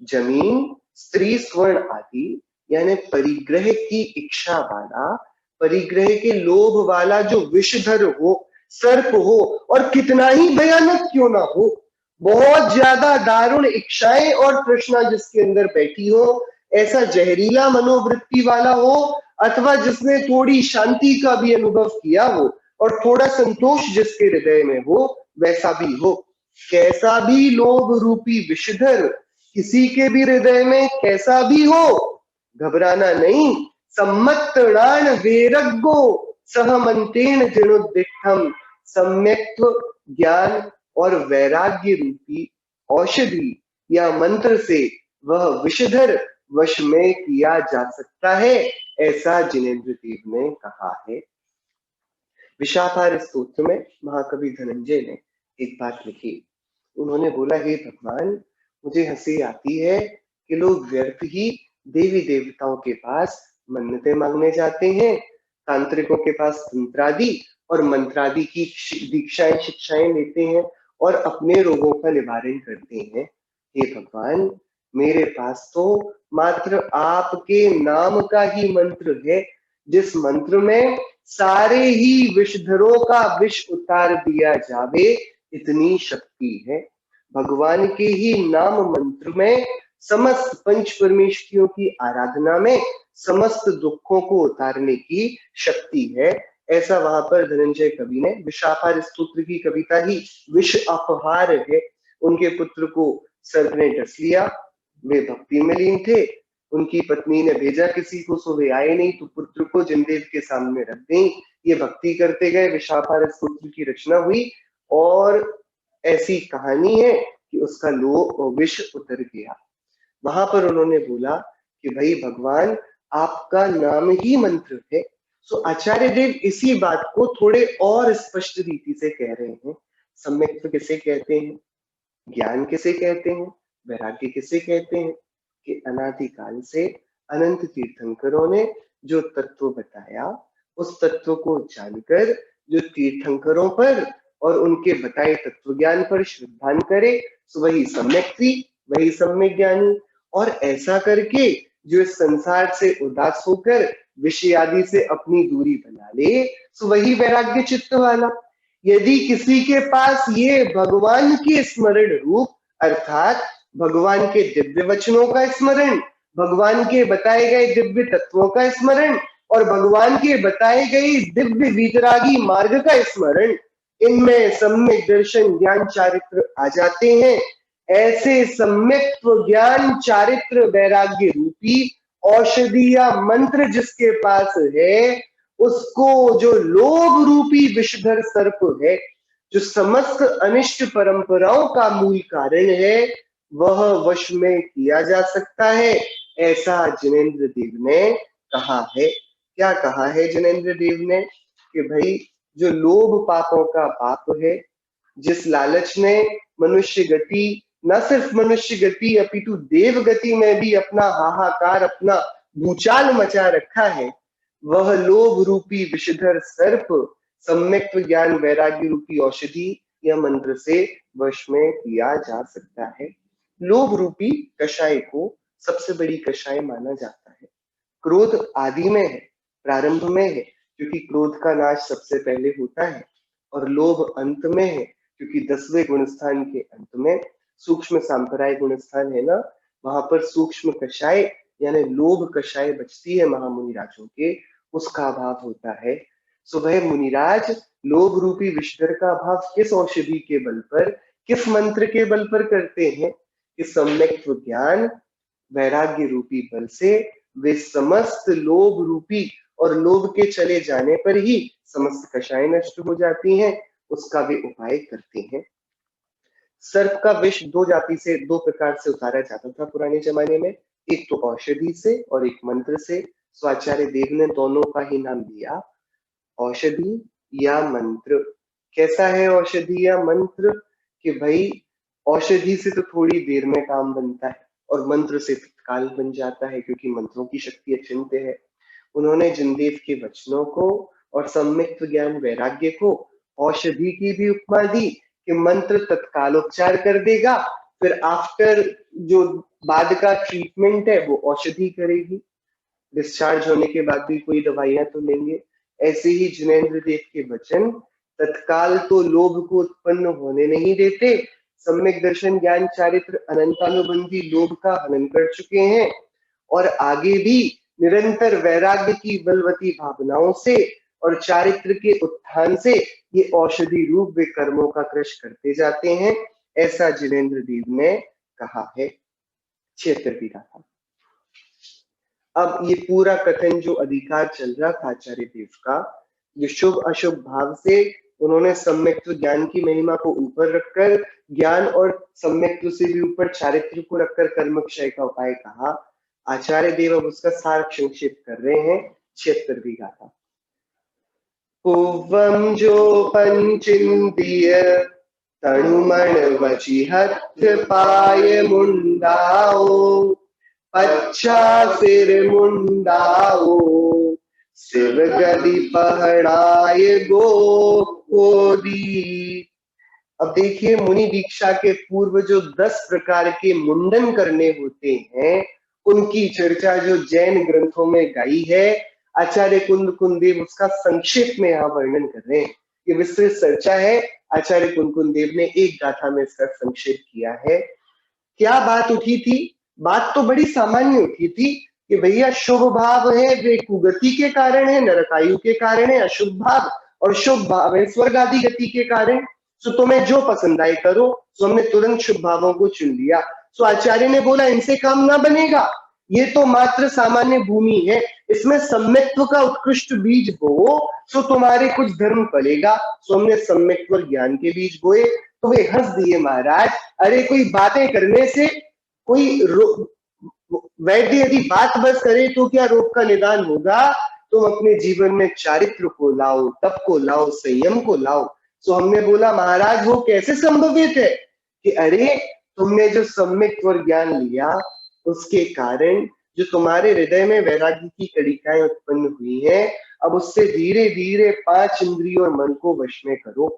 जमीन, स्त्री, स्वर्ण आदि यानी परिग्रह की इच्छा वाला, परिग्रह के लोभ वाला जो विषधर हो, सर्प हो, और कितना ही भयानक क्यों ना हो, बहुत ज्यादा दारुण इच्छाएं और तृष्णा जिसके अंदर बैठी हो, ऐसा जहरीला मनोवृत्ति वाला हो, अथवा जिसने थोड़ी शांति का भी अनुभव किया हो और थोड़ा संतोष जिसके हृदय में हो, वैसा भी हो। कैसा भी लोभ रूपी विषधर किसी के भी हृदय में कैसा भी हो, घबराना नहीं। सम्मत्तणान वैरग्यो सहमंतेन जिनोद्दिष्टम। सम्यक्त्व ज्ञान और वैराग्य रूपी औषधि या मंत्र से वह विषधर वश में किया जा सकता है, ऐसा जिनेंद्र देव ने कहा है। विशाखार स्तोत्र में महाकवि धनंजय ने एक बात लिखी। उन्होंने बोला, हे भगवान, मुझे हंसी आती है कि लोग व्यर्थ ही देवी देवताओं के पास मन्नतें मांगने जाते हैं, तांत्रिकों के पास तंत्रादि और मंत्रादि की दीक्षाएं शिक्षाएं लेते हैं और अपने रोगों का निवारण करते हैं। हे भगवान, मेरे पास तो मात्र आपके नाम का ही मंत्र है, जिस मंत्र में सारे ही विषधरों का विष उतार दिया जावे, इतनी शक्ति है। भगवान के ही नाम मंत्र में समस्त पंच परमेश्वरियों की आराधना में समस्त दुखों को उतारने की शक्ति है। ऐसा वहां पर धनंजय कवि ने विशाखार स्तोत्र की कविता ही विष अपहार है। उनके पुत्र को सर्प ने डस लिया, वे भक्ति में लीन थे, उनकी पत्नी ने भेजा किसी को, सो वे आए नहीं, तो पुत्र को जिनदेव के सामने रख दें। ये भक्ति करते गए, विशाखार स्तोत्र की रचना हुई और ऐसी कहानी है कि उसका लो विष उतर गया। वहां पर उन्होंने बोला कि भाई भगवान, आपका नाम ही मंत्र है। सो आचार्य देव इसी बात को थोड़े और स्पष्ट रीति से कह रहे हैं। सम्यक्त्व किसे कहते हैं, ज्ञान किसे कहते हैं, वैराग्य किसे कहते हैं, कि अनादिकाल से अनंत तीर्थंकरों ने जो तत्व बताया, उस तत्व को जानकर जो तीर्थंकरों पर और उनके बताए तत्व ज्ञान पर श्रद्धान करे, सो वही सम्यक्ति, वही सम्यक ज्ञानी। और ऐसा करके जो इस संसार से उदास होकर विषय आदि से अपनी दूरी बना ले, सो वही वैराग्य चित्त वाला। यदि किसी के पास ये भगवान के स्मरण रूप अर्थात भगवान के दिव्य वचनों का स्मरण, भगवान के बताए गए दिव्य तत्वों का स्मरण और भगवान के बताए गए दिव्य वीतरागी मार्ग का स्मरण, इनमें सम्यक दर्शन ज्ञान चारित्र आ जाते हैं, ऐसे सम्यक ज्ञान चारित्र वैराग्य रूपी औषधि या मंत्र जिसके पास है, उसको जो लोभ रूपी विषधर सर्प है, जो समस्त अनिष्ट परंपराओं का मूल कारण है, वह वश में किया जा सकता है, ऐसा जिनेंद्र देव ने कहा है। क्या कहा है जिनेंद्र देव ने, कि भाई जो लोभ पापों का पाप है, जिस लालच ने मनुष्य गति, न सिर्फ मनुष्य गति अपितु देव गति में भी अपना हाहाकार, अपना भूचाल मचा रखा है, वह लोभ रूपी विषधर सर्प सम्यक ज्ञान वैराग्य रूपी औषधि या मंत्र से वश में किया जा सकता है। लोभ रूपी कषाय को सबसे बड़ी कषाय माना जाता है। क्रोध आदि में है, प्रारंभ में है, क्योंकि क्रोध का नाश सबसे पहले होता है, और लोभ अंत में है, क्योंकि 10वें गुणस्थान के अंत में सूक्ष्म सांपराय गुणस्थान है ना, वहां पर सूक्ष्म कषाय यानी लोभ कषाय बचती है महामुनि राजों के, उसका अभाव होता है। सो वह मुनिराज लोभ रूपी विषधर का अभाव किस औषधि के बल पर, किस मंत्र के बल पर करते हैं, कि सम्यक ज्ञान वैराग्य रूपी बल से वे समस्त लोभ रूपी, और लोभ के चले जाने पर ही समस्त कषाय नष्ट हो जाती हैं, उसका वे उपाय करते हैं। सर्प का विष दो जाति से, दो प्रकार से उतारा जाता था पुराने जमाने में, एक तो औषधि से और एक मंत्र से। स्वाचार्य देव ने दोनों का ही नाम दिया, औषधि या मंत्र। कैसा है औषधि या मंत्र, कि भाई औषधि से तो थोड़ी देर में काम बनता है और मंत्र से तत्काल बन जाता है, क्योंकि मंत्रों की शक्ति अचिंत्य है। उन्होंने जिनदेव के वचनों को और सम्यक ज्ञान वैराग्य को औषधि की भी उपमा दी, कि मंत्र तत्काल उपचार कर देगा, फिर आफ्टर जो बाद का ट्रीटमेंट है वो औषधि करेगी, डिस्चार्ज होने के बाद भी कोई दवाइयां तो लेंगे। ऐसे ही जिनेंद्र देव के वचन तत्काल तो लोभ को उत्पन्न होने नहीं देते, सम्यक दर्शन ज्ञान चारित्र अनंतानुबंधी लोभ का हनन कर चुके हैं, और आगे भी निरंतर वैराग्य की बलवती भावनाओं से और चारित्र के उत्थान से ये औषधि रूप वे कर्मों का क्रश करते जाते हैं, ऐसा जिनेंद्र देव ने कहा है। 76वीं गाथा। अब ये पूरा कथन जो अधिकार चल रहा था आचार्य देव का, जो शुभ अशुभ भाव से उन्होंने सम्यक्त्व ज्ञान की महिमा को ऊपर रखकर ज्ञान और सम्यक्त्व से भी ऊपर चारित्र को रखकर कर्म क्षय का उपाय कहा। आचार्य देव अब उसका सार संक्षेप कर रहे हैं 76वीं गाथा। पूर्वम जो पंचिंद्रिय तणुमण वची हथ पाय मुंडाओ, पच्छा सिर मुंडाओ, शिव गदी पहड़ाए गोदी। अब देखिए, मुनि दीक्षा के पूर्व जो 10 प्रकार के मुंडन करने होते हैं, उनकी चर्चा जो जैन ग्रंथों में गाई है, आचार्य कुंद कुंदेव उसका संक्षेप में यहाँ वर्णन कर रहे हैं। ये विस्तृत चर्चा है, आचार्य कुंद कुंदेव ने एक गाथा में इसका संक्षेप किया है। क्या बात उठी थी? बात तो बड़ी सामान्य उठी थी कि भैया शुभ भाव है वे कुगति के कारण है, नरकायु के कारण है, अशुभ भाव और शुभ भाव है स्वर्ग आदि गति के कारण। सो तुम्हें जो पसंद आए करो। सो हमने तुरंत शुभ भावों को चुन लिया। सो आचार्य ने बोला इनसे काम ना बनेगा, ये तो मात्र सामान्य भूमि है, इसमें सम्यक्त्व का उत्कृष्ट बीज बो तो तुम्हारे कुछ धर्म फलेगा। सो हमने सम्यक्त्व ज्ञान के बीज बोए। तो वे हंस दिए महाराज, अरे कोई बातें करने से कोई वैद्य यदि बात बस करे तो क्या रोग का निदान होगा? तुम अपने जीवन में चारित्र को लाओ, तप को लाओ, संयम को लाओ। तो हमने बोला महाराज वो कैसे संभवित है? कि अरे तुमने जो सम्यक और ज्ञान लिया उसके कारण जो तुम्हारे हृदय में वैराग्य की कड़िकाएं उत्पन्न हुई है, अब उससे धीरे धीरे 5 इंद्रियों और मन को वश में करो।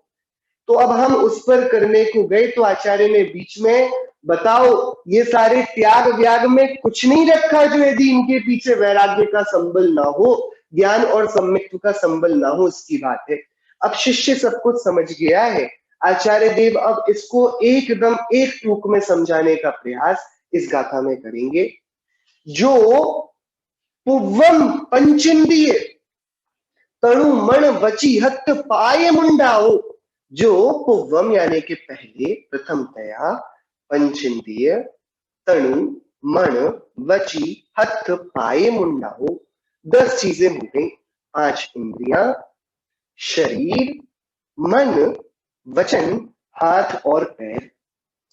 तो अब हम उस पर करने को गए तो आचार्य ने बीच में बताओ ये सारे त्याग व्याग में कुछ नहीं रखा जो यदि इनके पीछे वैराग्य का संबल ना हो, ज्ञान और सम्यक्त्व का संबल ना हो, इसकी बात है। अब शिष्य सब कुछ समझ गया है। आचार्य देव अब इसको एकदम एक टूक में समझाने का प्रयास इस गाथा में करेंगे। जो पुव्वम पंचिंदीय तणु मण वची हत पाय मुंडाओ, जो पुव्वम यानी कि पहले प्रथमतया पंचिंदीय तणु मण वची हथ पाए मुंडाओ, 10 चीजें हो गई। 5 इंद्रियां, शरीर, मन, वचन, हाथ और पैर।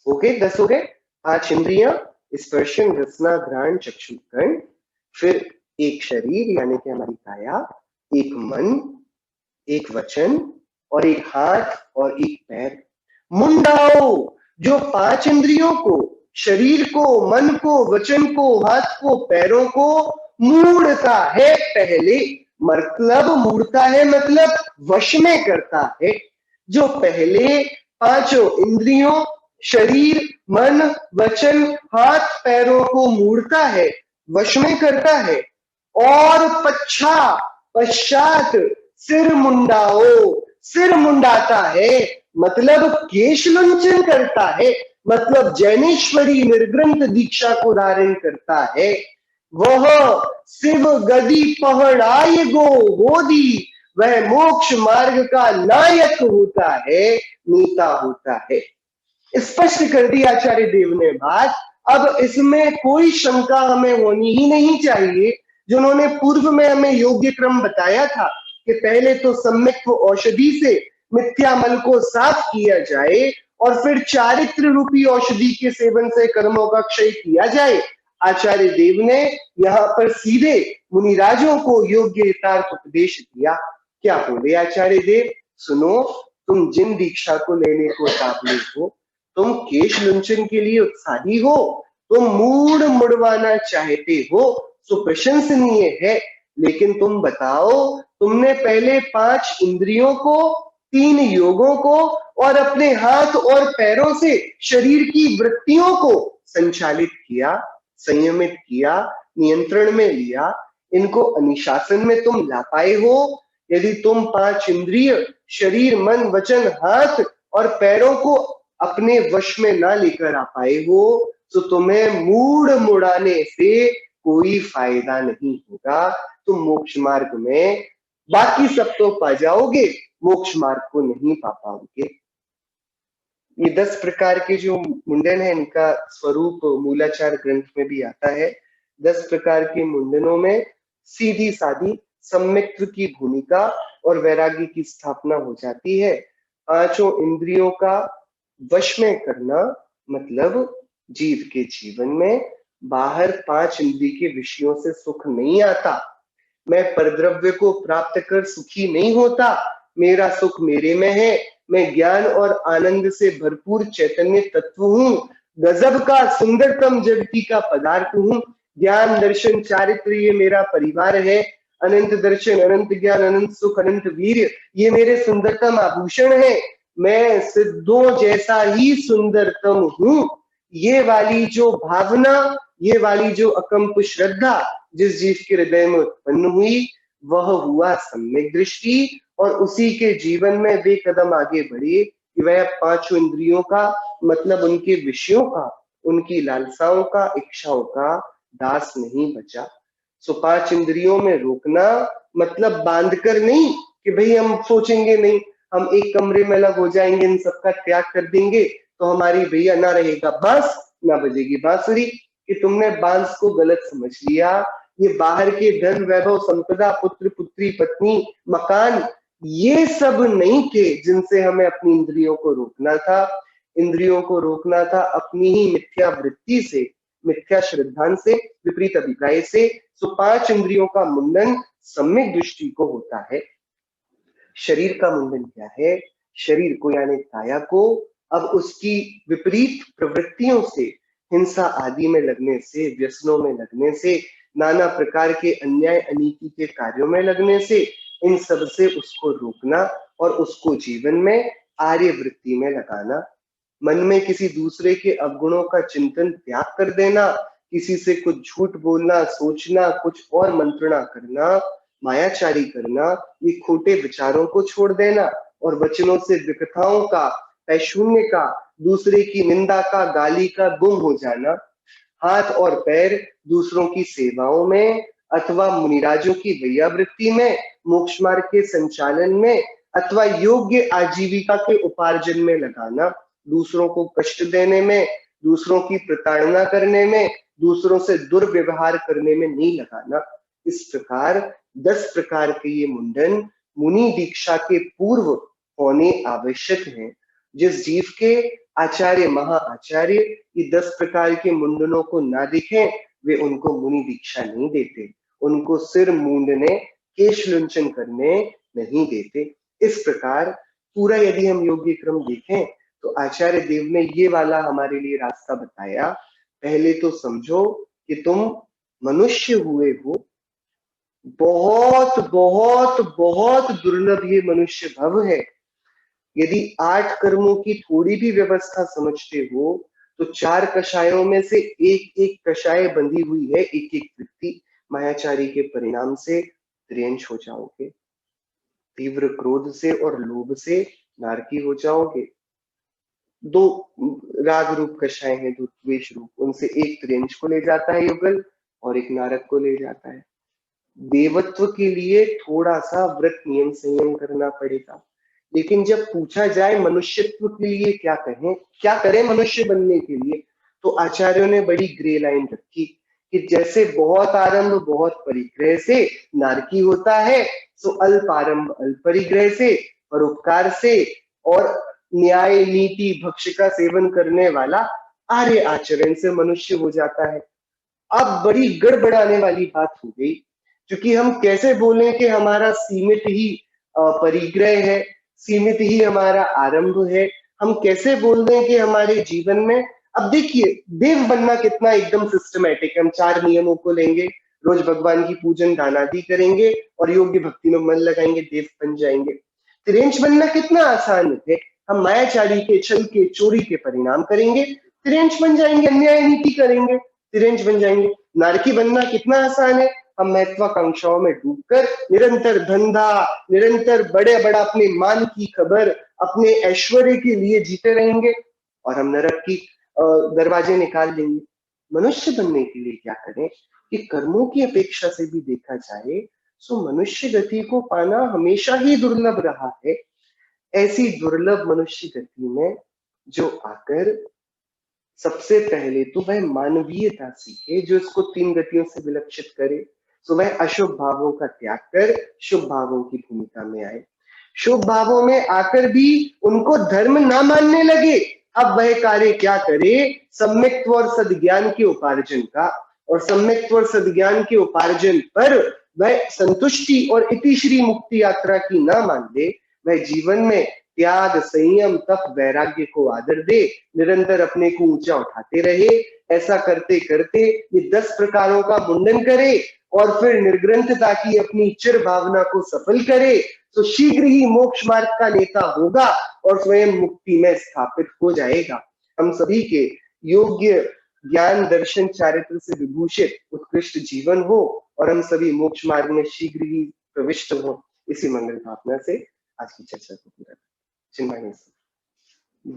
ओके, 10 हो गए। 5 इंद्रियां, स्पर्शन रसना घ्राण चक्षु कर्ण, फिर एक शरीर यानी कि हमारी काया, एक मन, एक वचन और एक हाथ और एक पैर। मुंडाओ, जो 5 इंद्रियों को, शरीर को, मन को, वचन को, हाथ को, पैरों को मूढ़ता है पहले। मतलब मूढ़ता है मतलब वश में करता है। जो पहले 5 इंद्रियों, शरीर, मन, वचन, हाथ, पैरों को मूढ़ता है, वश में करता है। और पश्चात सिर मुंडाओ, सिर मुंडाता है मतलब केश लुंचन करता है, मतलब जैनेश्वरी निर्ग्रंथ दीक्षा को धारण करता है। वह शिव गदी पहड़ाए गोदी, वह मोक्ष मार्ग का नायक होता है, नेता होता है। स्पष्ट कर दी आचार्य देव ने बात। अब इसमें कोई शंका हमें होनी ही नहीं चाहिए। जिन्होंने पूर्व में हमें योग्य क्रम बताया था कि पहले तो सम्यक्त्व औषधि से मिथ्या मल को साफ किया जाए और फिर चारित्र रूपी औषधि के सेवन से कर्मों का क्षय किया जाए। आचार्य देव ने यहाँ पर सीधे मुनिराजों को योग्य यथार्थ उपदेश दिया। क्या बोले आचार्य देव? सुनो, तुम जिन दीक्षा को लेने को ताबले हो, तुम केश लुंचन के लिए उत्साही हो, तुम मूड मुड़वाना चाहते हो, तो प्रशंसनीय है। लेकिन तुम बताओ, तुमने पहले 5 इंद्रियों को, 3 योगों को और अपने हाथ और पैरों से शरीर की वृत्तियों को संचालित किया, संयमित किया, नियंत्रण में लिया। इनको अनुशासन में तुम ला पाए हो? यदि तुम 5 इंद्रिय, शरीर, मन, वचन, हाथ और पैरों को अपने वश में ना लेकर आ पाए हो, तो तुम्हें मूड मुड़ाने से कोई फायदा नहीं होगा। तुम मोक्ष मार्ग में बाकी सब तो पा जाओगे, मोक्ष मार्ग को नहीं पा पाओगे। ये 10 प्रकार के जो मुंडन है, इनका स्वरूप मूलाचार ग्रंथ में भी आता है। 10 प्रकार के मुंडनों में सीधी सादी सम्यक्त्व की भूमिका और वैराग्य की स्थापना हो जाती है। पांचों इंद्रियों का वश में करना मतलब जीव के जीवन में बाहर 5 इंद्रिय के विषयों से सुख नहीं आता। मैं परद्रव्य को प्राप्त कर सुखी नहीं होता, मेरा सुख मेरे में है। मैं ज्ञान और आनंद से भरपूर चैतन्य तत्व हूँ, गजब का सुंदरतम जगती का पदार्थ हूँ। ज्ञान दर्शन चारित्र ये मेरा परिवार है। अनंत दर्शन अनंत ज्ञान अनंत सुख अनंत वीर ये मेरे सुंदरतम आभूषण है। मैं सिद्धों जैसा ही सुंदरतम हूँ। ये वाली जो भावना, ये वाली जो अकंप श्रद्धा जिस जीव के हृदय में उत्पन्न हुई, वह हुआ सम्यक दृष्टि। और उसी के जीवन में वे कदम आगे बढ़े कि वह पांचों इंद्रियों का मतलब उनके विषयों का, उनकी लालसाओं का, इच्छाओं का दास नहीं बचा। सो 5 इंद्रियों में रोकना मतलब बांध कर नहीं कि भाई हम सोचेंगे नहीं, हम एक कमरे में अलग हो जाएंगे, इन सबका त्याग कर देंगे तो हमारी भैया ना रहेगा बांस, ना बजेगी बांसुरी। कि तुमने बांस को गलत समझ लिया। ये बाहर के धन वैभव संपदा पुत्र पुत्री पत्नी मकान ये सब नहीं थे जिनसे हमें अपनी इंद्रियों को रोकना था। इंद्रियों को रोकना था अपनी ही मिथ्या वृत्ति से, मिथ्या श्रद्धान से, विपरीत अभिप्राय से। सो 5 इंद्रियों का मुंडन सम्यक दृष्टि को होता है। शरीर का मुंडन क्या है? शरीर को यानी काया को अब उसकी विपरीत प्रवृत्तियों से, हिंसा आदि में लगने से, व्यसनों में लगने से, नाना प्रकार के अन्याय अनीति के कार्यों में लगने से, इन सब से उसको रोकना और उसको जीवन में आर्य वृत्ति में लगाना। मन में किसी दूसरे के अवगुणों का चिंतन त्याग कर देना, किसी से कुछ झूठ बोलना, सोचना, कुछ और मंत्रणा करना, मायाचारी करना, ये खोटे विचारों को छोड़ देना और वचनों से विकथाओं का, पैशून्य का, दूसरे की निंदा का, गाली का गुम हो जाना। हाथ और पैर दूसरों की सेवाओं में अथवा मुनिराजों की वैयावृत्ति में, मोक्ष मार्ग के संचालन में अथवा योग्य आजीविका के उपार्जन में लगाना। दूसरों को कष्ट देने में, दूसरों की प्रताड़ना करने में, दूसरों से दुर्व्यवहार करने में नहीं लगाना। इस प्रकार 10 प्रकार के ये मुंडन मुनि दीक्षा के पूर्व होने आवश्यक हैं। जिस जीव के आचार्य महाआचार्य ये 10 प्रकार के मुंडनों को ना दिखें, वे उनको मुनि दीक्षा नहीं देते, उनको सिर मूंडने, केश लुंचन करने नहीं देते। इस प्रकार पूरा यदि हम योग्य क्रम देखें तो आचार्य देव ने ये वाला हमारे लिए रास्ता बताया। पहले तो समझो कि तुम मनुष्य हुए हो, बहुत बहुत बहुत दुर्लभ ये मनुष्य भव है। यदि 8 कर्मों की थोड़ी भी व्यवस्था समझते हो तो 4 कषायों में से एक एक कषाय बंधी हुई है, एक एक वृत्ति। मायाचारी के परिणाम से त्रियंश हो जाओगे, तीव्र क्रोध से और लोभ से नारकी हो जाओगे। 2 राग रूप कषाय हैं, 2 द्वेष रूप, उनसे एक त्रियंश को ले जाता है युगल और एक नारक को ले जाता है। देवत्व के लिए थोड़ा सा व्रत नियम संयम करना पड़ेगा। लेकिन जब पूछा जाए मनुष्यत्व के लिए क्या कहें, क्या करें मनुष्य बनने के लिए, तो आचार्यों ने बड़ी ग्रे लाइन रखी कि जैसे बहुत आरंभ बहुत परिग्रह से नारकी होता है, सो अल्प आरंभ अल्प परिग्रह से, परोपकार से और न्याय नीति भक्ष का सेवन करने वाला आर्य आचरण से मनुष्य हो जाता है। अब बड़ी गड़बड़ाने वाली बात हो गई, क्योंकि हम कैसे बोलें कि हमारा सीमित ही परिग्रह है, सीमित ही हमारा आरंभ है। हम कैसे बोल दें कि हमारे जीवन में, अब देखिए देव बनना कितना एकदम सिस्टमेटिक है। हम 4 नियमों को लेंगे, रोज भगवान की पूजन दान आदि करेंगे और योग्य भक्ति में मन लगाएंगे, देव बन जाएंगे। त्रिंच बनना कितना आसान है। हम मायाचारी के, छल के, चोरी के परिणाम करेंगे, त्रिंच बन जाएंगे, अन्याय नीति करेंगे, त्रिंच बन जाएंगे। नारकी बनना कितना आसान है। हम महत्वाकांक्षाओं में डूबकर निरंतर धंधा, निरंतर बड़े बड़ा अपने मान की खबर, अपने ऐश्वर्य के लिए जीते रहेंगे और हम नरक की दरवाजे निकाल देंगे। मनुष्य बनने के लिए क्या करें कि कर्मों की अपेक्षा से भी देखा जाए सो मनुष्य गति को पाना हमेशा ही दुर्लभ रहा है। ऐसी दुर्लभ मनुष्य गति में जो आकर सबसे पहले तो वह मानवीयता सीखे जो इसको 3 गतियों से विलक्षित करे। तो वह अशुभ भावों का त्याग कर शुभ भावों की भूमिका में आए। शुभ भावों में आकर भी उनको धर्म ना मानने लगे। अब वह कार्य क्या करे? सम्यक्त्व और सद्ज्ञान के उपार्जन का, और सम्यक्त्व और सद्ज्ञान के उपार्जन पर वह संतुष्टि और इतिश्री मुक्ति यात्रा की ना मान ले। वह जीवन में त्याग, संयम, तप, वैराग्य को आदर दे, निरंतर अपने को ऊंचा उठाते रहे। ऐसा करते करते ये 10 प्रकारों का मुंडन करे और फिर निर्ग्रंथता की अपनी चिर भावना को सफल करे, तो शीघ्र ही मोक्ष मार्ग का नेता होगा और स्वयं मुक्ति में स्थापित हो जाएगा। हम सभी के योग्य ज्ञान, दर्शन, चारित्र से विभूषित उत्कृष्ट जीवन हो और हम सभी मोक्ष मार्ग में शीघ्र ही प्रविष्ट हो। इसी मंगल भावना से आज की चर्चा को पूरा चिन्मय।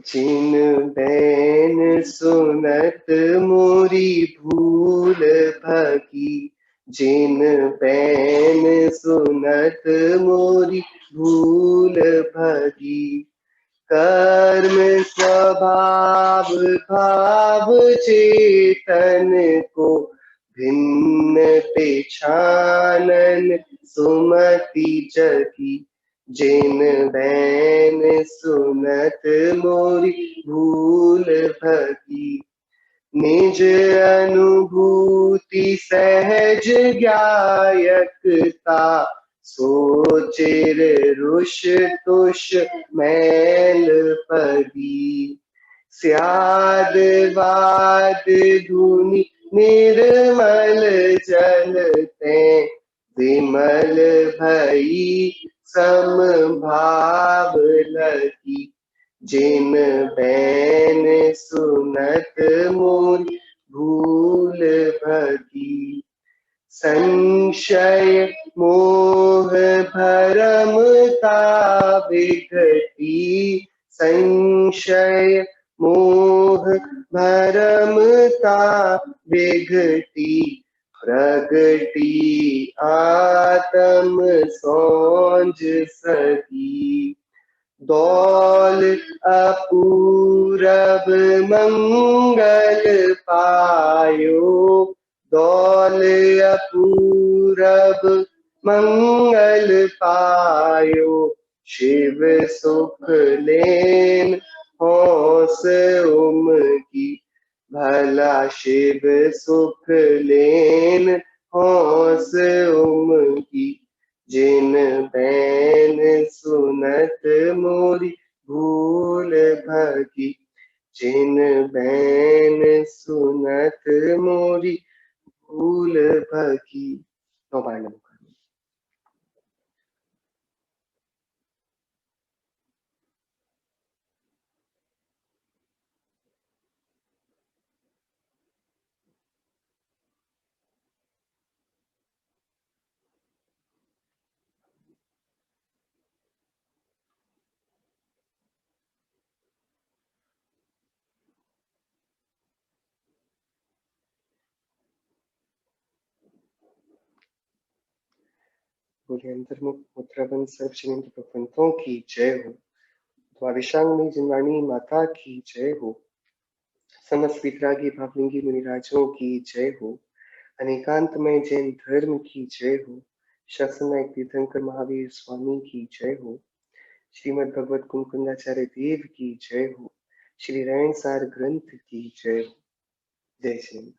जिन बैन सुनत मोरी भूल भगी, जिन बैन सुनत मोरी भूल भगी, कर्म स्वभाव भाव चेतन को भिन्न पेछानन सुमति जगी, जिन बैन सुनत मोरी भूल भगी, निज अनुभूति सहज ज्ञायकता, सोचिर रुष तुष मैल पदी, स्याद वाद धुनि निर्मल जल ते, विमल भई सम भाव लगी, जिन बैन सुनत मोरी भूल भगी, संशय मोह भरम का विघटी, संशय मोह भरम का विघटी, प्रगटी आत्म सोंझ सगी, दौल अपूरब मंगल पायो, दौल अपूरब मंगल पायो, शिव सुख लेन होस उमगी, भला शिव सुख लेन होस उमगी, जिन बैन सुनत मोरी भूल भगी, जिन बैन सुनत मोरी भूल भगी। नौबार नमः। बोले अंतर्मुख मुद्राबंद सर्व जनित प्रपंचों की जय हो। द्वादशांग जिनवाणी माता की जय हो। समस्त वितरागी भावलिंगी मुनिराजों की जय हो। अनेकांतमय जैन धर्म की जय हो। शासनायक तीर्थंकर महावीर स्वामी की जय हो। श्रीमद् भगवत कुंकुंदाचार्य देव की जय हो। श्री रायण सार ग्रंथ की जय हो। जय श्री